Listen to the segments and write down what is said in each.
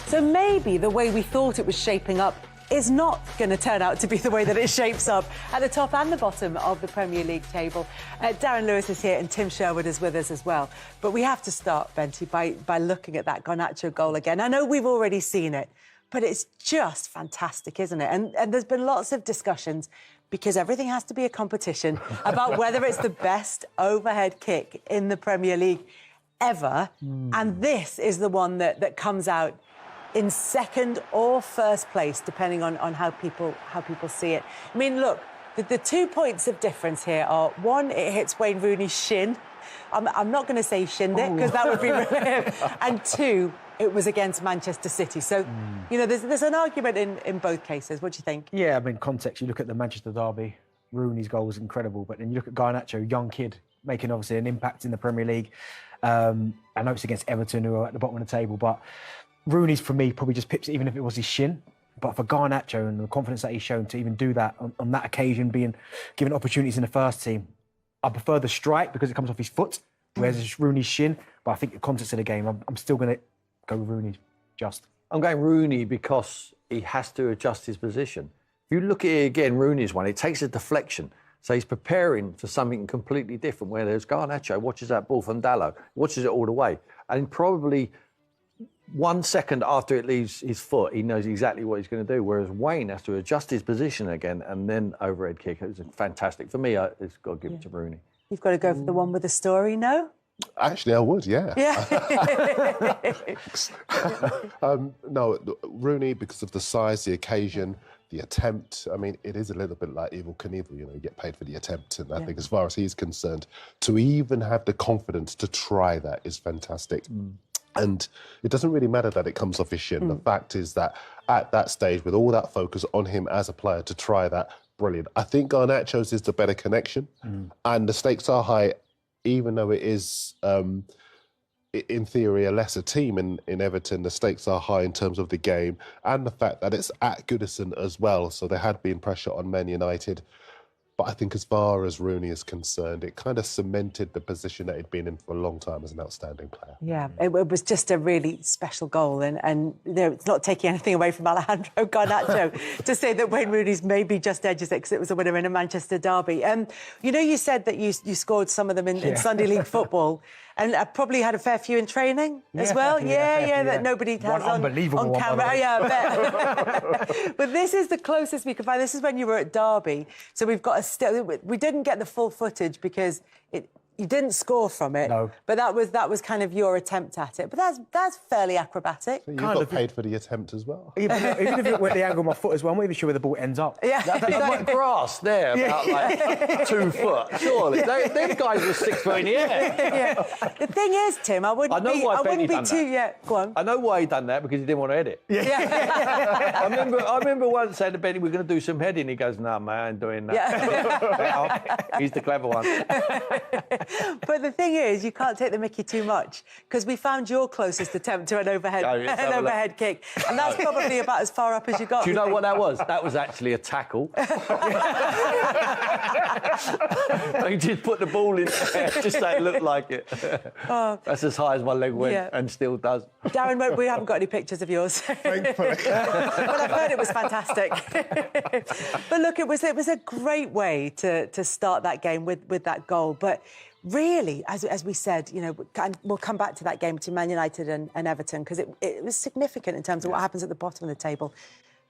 So maybe the way we thought it was shaping up is not going to turn out to be the way that it shapes up at the top and the bottom of the Premier League table. Darren Lewis is here and Tim Sherwood is with us as well. But we have to start, Benty, by looking at that Garnacho goal again. I know we've already seen it, but it's just fantastic, isn't it? And there's been lots of discussions, because everything has to be a competition, about whether it's the best overhead kick in the Premier League ever. And this is the one that comes out in second or first place, depending on how people see it. I mean, look, the 2 points of difference here are, one, it hits Wayne Rooney's shin. I'm not going to say shinned it, because that would be really... And two, it was against Manchester City. So, you know, there's an argument in both cases. What do you think? Yeah, I mean, context, you look at the Manchester derby, Rooney's goal was incredible, but then you look at Garnacho, young kid, making obviously an impact in the Premier League. I know it's against Everton, who are at the bottom of the table, but Rooney's, for me, probably just pips it, even if it was his shin. But for Garnacho and the confidence that he's shown to even do that on that occasion, being given opportunities in the first team, I prefer the strike because it comes off his foot, whereas it's Rooney's shin. But I think the context of the game, I'm still going to go with Rooney, just. I'm going Rooney because he has to adjust his position. If you look at it again, Rooney's one, it takes a deflection. So he's preparing for something completely different, where there's Garnacho watches that ball from Dalot, watches it all the way. And probably 1 second after it leaves his foot, he knows exactly what he's going to do, whereas Wayne has to adjust his position again and then overhead kick. It was fantastic. For me, it's got to give it to Rooney. You've got to go for the one with the story, no? Actually, I would, yeah. No, Rooney, because of the size, the occasion, the attempt. I mean, it is a little bit like Evel Knievel, you know, you get paid for the attempt. And I think as far as he's concerned, to even have the confidence to try that is fantastic. And it doesn't really matter that it comes off his shin. The fact is that at that stage, with all that focus on him as a player, to try that, brilliant. I think Garnacho's is the better connection. And the stakes are high, even though it is, in theory, a lesser team in Everton. The stakes are high in terms of the game and the fact that it's at Goodison as well. So there had been pressure on Man United. But I think as far as Rooney is concerned, it kind of cemented the position that he'd been in for a long time as an outstanding player. Yeah, it was just a really special goal. And you know, it's not taking anything away from Alejandro Garnacho to say that Wayne Rooney's maybe just edges it because it was a winner in a Manchester derby. You know, you said that you scored some of them in Sunday League football. And I probably had a fair few in training as well. Yeah, that nobody has on camera. Yeah, I bet. But this is the closest we could find. This is when you were at Derby. So we've got we didn't get the full footage because you didn't score from it. No. But that was kind of your attempt at it. But that's fairly acrobatic. So you got paid for the attempt as well. Even if it went the angle of my foot as well, I'm not even sure where the ball ends up. Yeah. That grass there, about like 2 foot, surely. Them guys were 6 foot in the air. Yeah. The thing is, Tim, I wouldn't be too... Yeah, go on. I know why he done that, because he didn't want to head it. I remember once saying to Benny, we're going to do some heading. He goes, no, man, I ain't doing that. Yeah. He's the clever one. But the thing is, you can't take the mickey too much, because we found your closest attempt to an overhead kick, and that's probably about as far up as you got. Do you know what that was? That was actually a tackle. He just put the ball in there, just so it looked like it. That's as high as my leg went, and still does. Darren, we haven't got any pictures of yours. Thankfully. Well, I've heard it was fantastic. But look, it was a great way to start that game with that goal. But really, as we said, you know, we'll come back to that game between Man United and Everton, because it was significant in terms of what happens at the bottom of the table.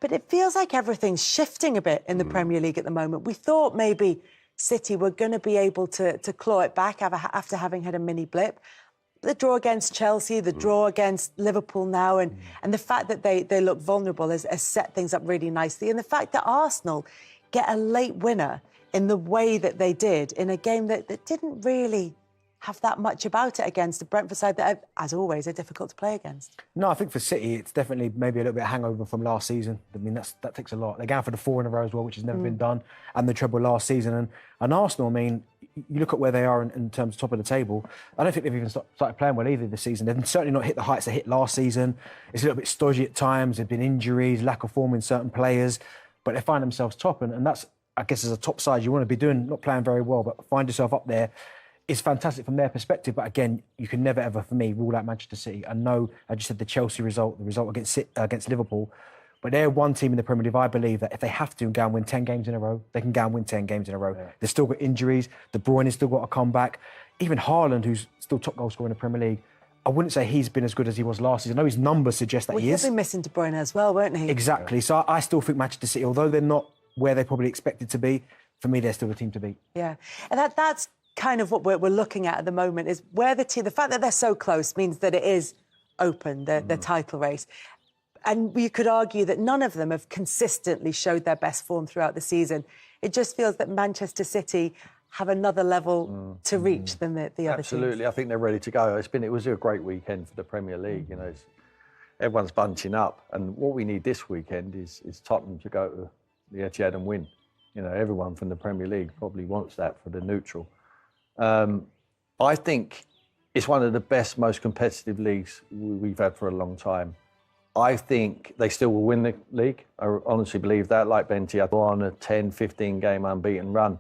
But it feels like everything's shifting a bit in the Premier League at the moment. We thought maybe City were going to be able to claw it back after having had a mini blip. The draw against Chelsea, the draw against Liverpool now, and the fact that they look vulnerable has set things up really nicely. And the fact that Arsenal get a late winner in the way that they did in a game that didn't really have that much about it against the Brentford side that, as always, are difficult to play against. No, I think for City, it's definitely maybe a little bit of hangover from last season. I mean, that takes a lot. They're going for the 4 in a row as well, which has never been done, and the treble last season. And Arsenal, I mean, you look at where they are in terms of top of the table, I don't think they've even started playing well either this season. They've certainly not hit the heights they hit last season. It's a little bit stodgy at times. There have been injuries, lack of form in certain players, but they find themselves top, and that's, I guess, as a top side, you want to be doing, not playing very well, but find yourself up there is fantastic from their perspective. But again, you can never, ever, for me, rule out Manchester City. I know, I just said the Chelsea result, the result against Liverpool, but they're one team in the Premier League. I believe that if they have to go and win 10 games in a row, they can go and win 10 games in a row. Yeah. They've still got injuries. De Bruyne has still got to come back. Even Haaland, who's still top goal scorer in the Premier League, I wouldn't say he's been as good as he was last season. I know his numbers suggest that he is. He'll be missing De Bruyne as well, won't he? Exactly. So I still think Manchester City, although they're not where they probably expected to be, for me, they're still the team to beat. Yeah. And that's kind of what we're looking at the moment, is where the fact that they're so close means that it is open, the title race. And you could argue that none of them have consistently showed their best form throughout the season. It just feels that Manchester City have another level to reach than the other teams. Absolutely, I think they're ready to go. It was a great weekend for the Premier League. You know, everyone's bunching up, and what we need this weekend is Tottenham to go to the Etihad and win. You know, everyone from the Premier League probably wants that for the neutral. I think it's one of the best, most competitive leagues we've had for a long time. I think they still will win the league. I honestly believe that. Like Benty, on a 10, 15 game unbeaten run.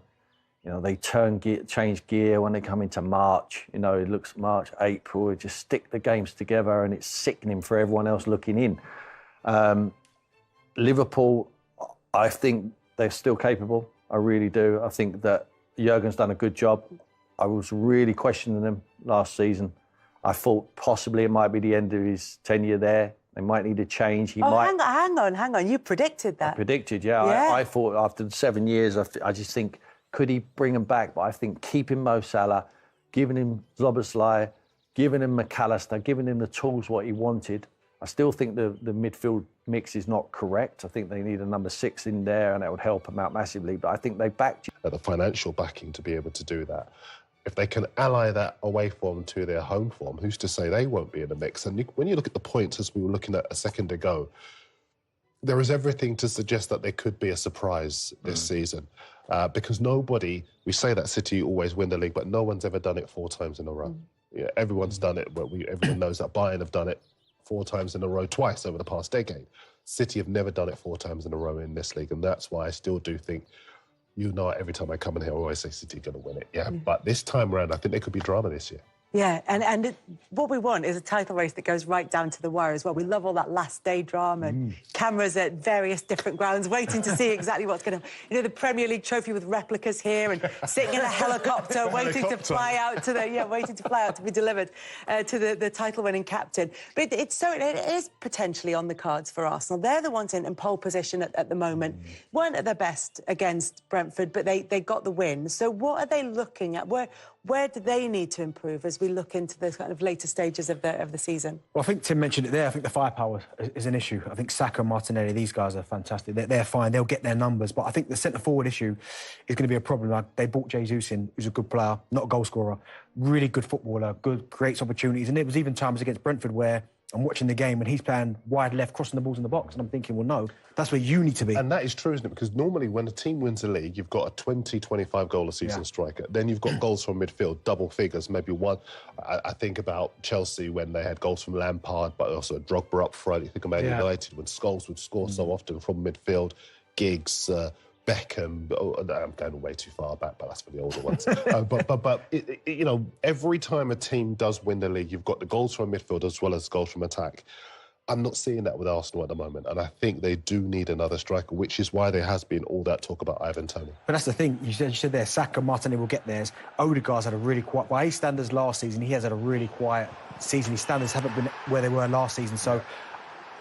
You know, they change gear when they come into March. You know, it looks March, April, just stick the games together, and it's sickening for everyone else looking in. Liverpool, I think they're still capable. I really do. I think that Jurgen's done a good job. I was really questioning them last season. I thought possibly it might be the end of his tenure there. They might need a change. Hang on. You predicted that. I predicted, yeah. I thought after 7 years, I just think, could he bring them back? But I think keeping Mo Salah, giving him Szoboszlai, giving him McAllister, giving him the tools what he wanted. I still think the midfield mix is not correct. I think they need a number 6 in there, and that would help them out massively. But I think they backed the financial backing to be able to do that. If they can ally that away form to their home form, who's to say they won't be in the mix? And when you look at the points, as we were looking at a second ago, there is everything to suggest that there could be a surprise this season. Because nobody, we say that City always win the league, but no one's ever done it 4 times in a row. Yeah, everyone's done it, but everyone knows that Bayern have done it 4 times in a row, twice over the past decade. City have never done it 4 times in a row in this league, and that's why I still do think, every time I come in here, I always say City are going to win it. Yeah, but this time around, I think there could be drama this year. Yeah, and what we want is a title race that goes right down to the wire as well. We love all that last day drama and cameras at various different grounds waiting to see exactly what's going to... You know, the Premier League trophy with replicas here and sitting in a helicopter waiting to fly out to be delivered to the title-winning captain. But it is potentially on the cards for Arsenal. They're the ones in pole position at the moment. Weren't at their best against Brentford, but they got the win. So what are they looking at? Where do they need to improve as we look into the kind of later stages of the season? Well, I think Tim mentioned it there. I think the firepower is an issue. I think Saka, Martinelli, these guys are fantastic. They're fine. They'll get their numbers. But I think the centre-forward issue is going to be a problem. Like, they brought Jesus in, who's a good player, not a goal scorer, really good footballer, creates opportunities. And it was even times against Brentford where I'm watching the game and he's playing wide left, crossing the balls in the box, and I'm thinking, well, no, that's where you need to be. And that is true, isn't it? Because normally when a team wins a league, you've got a 20, 25 goal a season striker. Then you've got goals from midfield, double figures, maybe one. I think about Chelsea when they had goals from Lampard, but also Drogba up front. You think about United when Scholes would score so often from midfield, Giggs, Beckham. I'm going way too far back, but that's for the older ones. You know, every time a team does win the league, you've got the goals from midfield as well as goals from attack. I'm not seeing that with Arsenal at the moment, and I think they do need another striker, which is why there has been all that talk about Ivan Toney. But that's the thing, you said there, Saka, Martinelli will get theirs. Odegaard's had a really quiet, by his standards last season, he has had a really quiet season. His standards haven't been where they were last season, so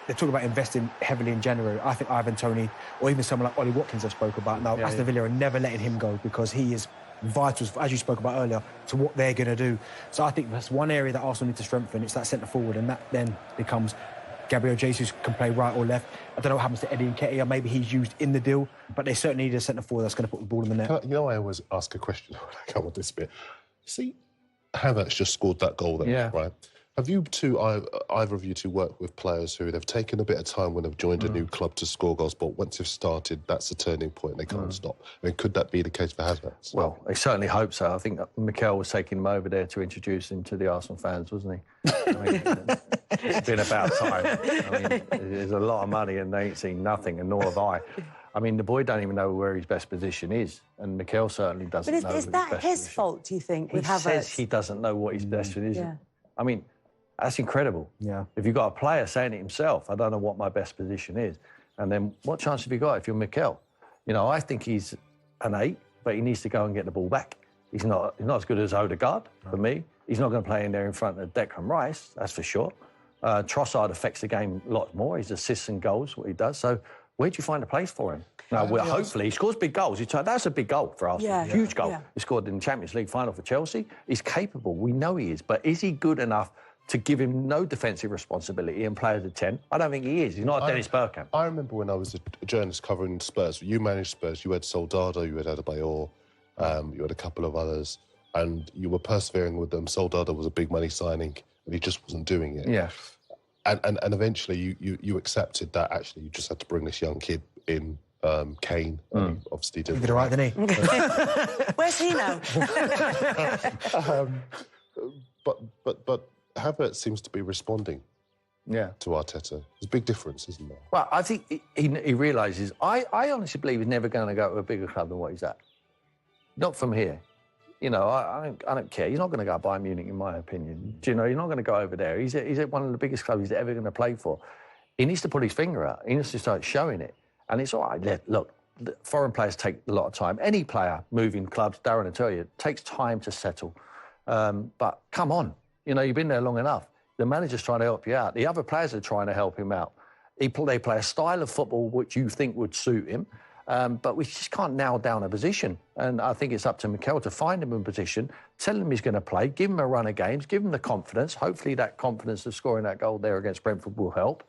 they're talking about investing heavily in January. I think Ivan Toney, or even someone like Ollie Watkins I've spoke about now, Aston Villa are never letting him go because he is vital, as you spoke about earlier, to what they're going to do. So I think that's one area that Arsenal need to strengthen. It's that centre-forward, and that then becomes Gabriel Jesus can play right or left. I don't know what happens to Eddie Nketiah. Maybe he's used in the deal, but they certainly need a centre-forward that's going to put the ball in the net. You know, I always ask a question when I come on this bit. See, Havertz just scored that goal there, right? Have you two, either of you two, worked with players who they've taken a bit of time when they've joined a new club to score goals, but once they've started, that's a turning point, they can't stop? I mean, could that be the case for Havertz? Well, I certainly hope so. I think Mikel was taking him over there to introduce him to the Arsenal fans, wasn't he? I mean, it's been about time. I mean, there's a lot of money and they ain't seen nothing, and nor have I. I mean, the boy don't even know where his best position is, and Mikel certainly doesn't know. But is his that best his position. fault, do you think, with He Havertz? says he doesn't know what his best position is. Yeah. I mean, that's incredible. Yeah. If you've got a player saying it himself, I don't know what my best position is. And then what chance have you got if you're Mikel? You know, I think he's an 8, but he needs to go and get the ball back. He's not as good as Odegaard, for me. He's not going to play in there in front of Declan Rice, that's for sure. Trossard affects the game a lot more. His assists and goals, what he does. So where do you find a place for him? Now, hopefully, he scores big goals. That's a big goal for Arsenal. Huge goal. Yeah. He scored in the Champions League final for Chelsea. He's capable. We know he is. But is he good enough to give him no defensive responsibility and play as a 10? I don't think he is. He's not a Dennis Bergkamp. I remember when I was a journalist covering Spurs. You managed Spurs. You had Soldado, you had Adebayor, you had a couple of others, and you were persevering with them. Soldado was a big money signing, and he just wasn't doing it. Yeah. And eventually you accepted that actually you just had to bring this young kid in, Kane. And he obviously did. He did all right, didn't he? Where's he now? But Havertz seems to be responding to Arteta. There's a big difference, isn't there? Well, I think he realises... I honestly believe he's never going to go to a bigger club than what he's at. Not from here. You know, I don't care. He's not going to go to Bayern Munich, in my opinion. Do you know, he's not going to go over there. He's at one of the biggest clubs he's ever going to play for. He needs to put his finger out. He needs to start showing it. And it's all right. Look, foreign players take a lot of time. Any player moving clubs, Darren will tell you, it takes time to settle. But come on. You know, you've been there long enough. The manager's trying to help you out. The other players are trying to help him out. They play a style of football which you think would suit him, but we just can't nail down a position. And I think it's up to Mikel to find him in position, tell him he's going to play, give him a run of games, give him the confidence. Hopefully that confidence of scoring that goal there against Brentford will help.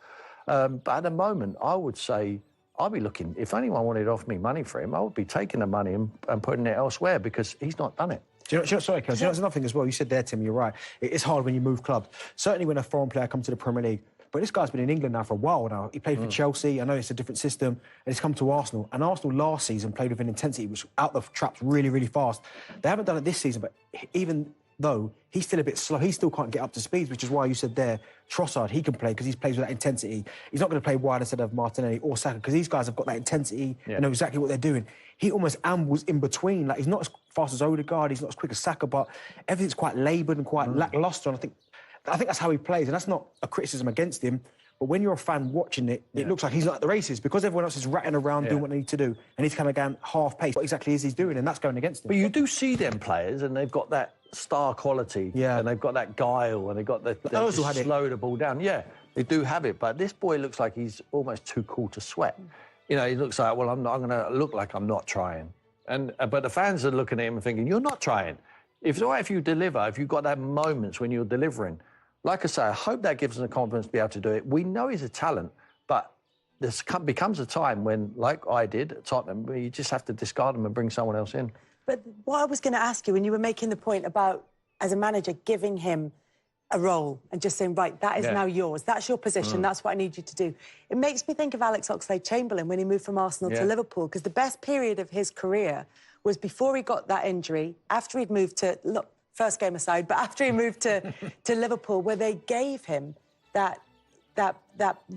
But at the moment, I would say I'll be looking, if anyone wanted to offer me money for him, I would be taking the money and putting it elsewhere because he's not done it. Do you know, sorry, Kel, do you know, there's another thing as well. You said there, Tim, you're right. It's hard when you move clubs. Certainly when a foreign player comes to the Premier League. But this guy's been in England now for a while now. He played for Chelsea. I know it's a different system. And he's come to Arsenal. And Arsenal last season played with an intensity which out the traps really, really fast. They haven't done it this season, but even though he's still a bit slow, he still can't get up to speed, which is why you said there, Trossard, he can play because he plays with that intensity. He's not going to play wide instead of Martinelli or Saka because these guys have got that intensity and know exactly what they're doing. He almost ambles in between. Like, he's not as fast as Odegaard, he's not as quick as Saka, but everything's quite laboured and quite lacklustre. And I think that's how he plays, and that's not a criticism against him. But when you're a fan watching it, it looks like he's not at the races because everyone else is ratting around doing what they need to do, and he's kind of going half-paced. What exactly is he doing? And that's going against him. But you do see them players, and they've got that star quality, and they've got that guile, and they've got the slow the ball down. Yeah, they do have it, but this boy looks like he's almost too cool to sweat. You know, he looks like, well, I'm going to look like I'm not trying. But the fans are looking at him and thinking, you're not trying. If you deliver, if you've got that moments when you're delivering, like I say, I hope that gives him the confidence to be able to do it. We know he's a talent, but there becomes a time when, like I did at Tottenham, where you just have to discard him and bring someone else in. But what I was going to ask you, when you were making the point about, as a manager, giving him a role and just saying, right, that is now yours. That's your position. That's what I need you to do. It makes me think of Alex Oxlade-Chamberlain when he moved from Arsenal to Liverpool, because the best period of his career was before he got that injury, after he'd moved to, look, first game aside, but after he moved to Liverpool, where they gave him that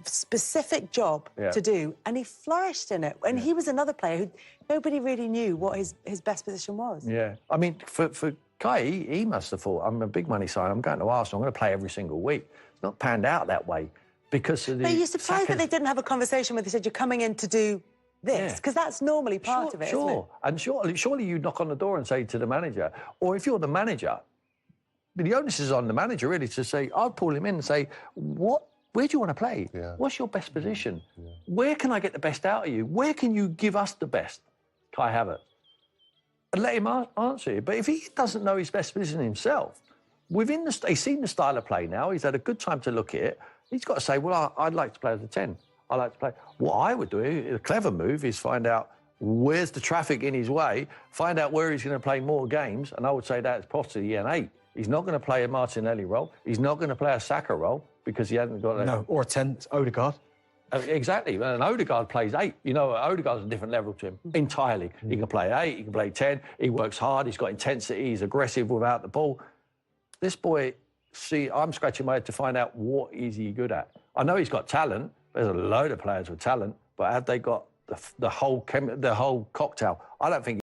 specific job to do, and he flourished in it. And he was another player who nobody really knew what his best position was. Yeah, I mean, for Kai, he must have thought, I'm a big money sign, I'm going to Arsenal, I'm going to play every single week. It's not panned out that way because of the... But you're surprised that they didn't have a conversation where they said, you're coming in to do this, because that's normally part of it, isn't it? And surely you knock on the door and say to the manager, or if you're the manager, the onus is on the manager, really, to say, I'll pull him in and say, where do you want to play? Yeah. What's your best position? Yeah. Where can I get the best out of you? Where can you give us the best, Kai Havertz? And let him answer you. But if he doesn't know his best position himself, he's seen the style of play now, he's had a good time to look at it, he's got to say, well, I'd like to play as a 10. I like to play. What I would do, a clever move, is find out where's the traffic in his way, find out where he's going to play more games, and I would say that's possibly an 8. He's not going to play a Martinelli role. He's not going to play a Saka role because he hasn't got... No, or a 10, it's Odegaard. Exactly, and Odegaard plays 8. You know, Odegaard's a different level to him, entirely. He can play 8, he can play 10, he works hard, he's got intensity, he's aggressive without the ball. This boy, I'm scratching my head to find out what is he good at. I know he's got talent. There's a load of players with talent, but have they got the whole cocktail. I don't think